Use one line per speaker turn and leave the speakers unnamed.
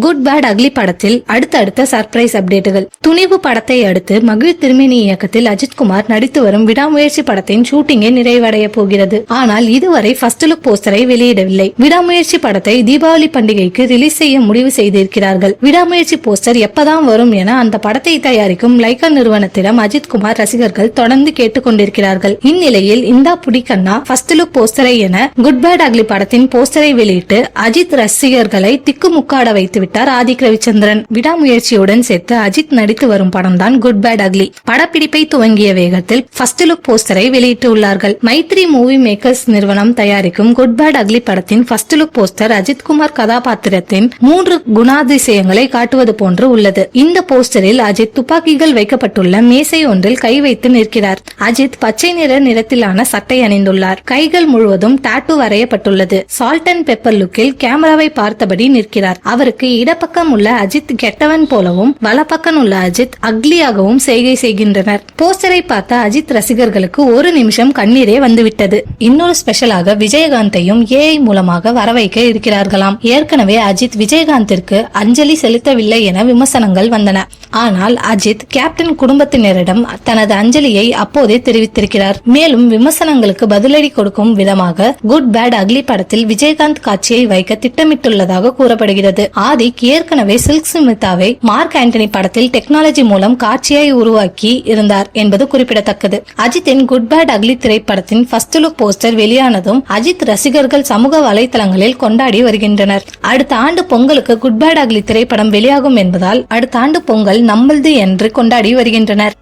Good bad ugly படத்தில் அடுத்தடுத்த surprise அப்டேட்டுகள். துணிவு படத்தை அடுத்து மகிழ் திருமேனி இயக்கத்தில் அஜித்குமார் நடித்து வரும் விடாமுயற்சி படத்தின் ஷூட்டிங்கே நிறைவடைய போகிறது. ஆனால் இதுவரை ஃபர்ஸ்ட் லுக் போஸ்டரை வெளியிடவில்லை. விடாமுயற்சி படத்தை தீபாவளி பண்டிகைக்கு ரிலீஸ் செய்ய முடிவு செய்திருக்கிறார்கள். விடாமுயற்சி போஸ்டர் எப்பதான் வரும் என அந்த படத்தை தயாரிக்கும் லைகா நிறுவனத்திடம் அஜித்குமார் ரசிகர்கள் தொடர்ந்து கேட்டுக் கொண்டிருக்கிறார்கள். இந்நிலையில் இந்தா புடிக்கண்ணா ஃபர்ஸ்ட் லுக் போஸ்டரை என குட் பேட் அக்லி படத்தின் போஸ்டரை வெளியிட்டு அஜித் ரசிகர்களை திக்குமுக்காட வைத்து விட்டார் ஆதிக் ரவிச்சந்திரன். விடாமுயற்சியுடன் சேர்த்து அஜித் நடித்து வரும் படம் தான் குட் பேட் அக்லி. படப்பிடிப்பை துவங்கிய வேகத்தில் ஃபர்ஸ்ட் லுக் போஸ்டரை வெளியிட்டு உள்ளார்கள். மைத்ரி மூவி மேக்கர்ஸ் நிறுவனம் தயாரிக்கும் குட் பேட் அக்லி படத்தின் ஃபர்ஸ்ட் லுக் போஸ்டர் அஜித்குமார் கதாபாத்திரத்தின் 3 குணாதிசயங்களை காட்டுவது போன்று உள்ளது. இந்த போஸ்டரில் அஜித் துப்பாக்கிகள் வைக்கப்பட்டுள்ள மேசை ஒன்றில் கை வைத்து நிற்கிறார். அஜித் பச்சை நிறத்திலான சட்டை அணிந்துள்ளார். கைகள் முழுவதும் டாட்டூ வரையப்பட்டுள்ளது. சால்ட் அண்ட் பெப்பர் லுக்கில் கேமராவை பார்த்தபடி நிற்கிறார். அவருக்கு இடப்பக்கம் உள்ள அஜித் கெட்டவன் போலவும் வலப்பக்கம் உள்ள அஜித் அக்லியாகவும் செய்கை செய்கின்றனர். போஸ்டரை பார்த்த அஜித் ரசிகர்களுக்கு ஒரு நிமிஷம் கண்ணீரே வந்துவிட்டது. இன்னொரு ஸ்பெஷலாக விஜயகாந்தையும் ஏஐ மூலமாக வரவைக்க இருக்கிறார்களாம். ஏற்கனவே அஜித் விஜயகாந்திற்கு அஞ்சலி செலுத்தவில்லை என விமர்சனங்கள் வந்தன. ஆனால் அஜித் கேப்டன் குடும்பத்தினரிடம் தனது அஞ்சலியை அப்போதே தெரிவித்திருக்கிறார். மேலும் விமர்சனங்களுக்கு பதிலடி கொடுக்கும் விதமாக குட் பேட் அக்லி படத்தில் விஜயகாந்த் காட்சியை வைக்க திட்டமிட்டுள்ளதாக கூறப்படுகிறது. ஆதிக் ஏற்கனவே சில்க் ஸ்மிதாவை மார்க் ஆண்டனி படத்தில் டெக்னாலஜி மூலம் காட்சியை உருவாக்கி இருந்தார் என்பது குறிப்பிடத்தக்கது. அஜித்தின் குட் பேட் அக்லி திரைப்படத்தின் ஃபர்ஸ்ட் லுக் போஸ்டர் வெளியானதும் அஜித் ரசிகர்கள் சமூக வலைதளங்களில் கொண்டாடி வருகின்றனர். அடுத்த ஆண்டு பொங்கலுக்கு குட் பேட் அக்லி திரைப்படம் வெளியாகும் என்பதால் அடுத்த ஆண்டு பொங்கல் நம்மளது என்று கொண்டாடி வருகின்றனர்.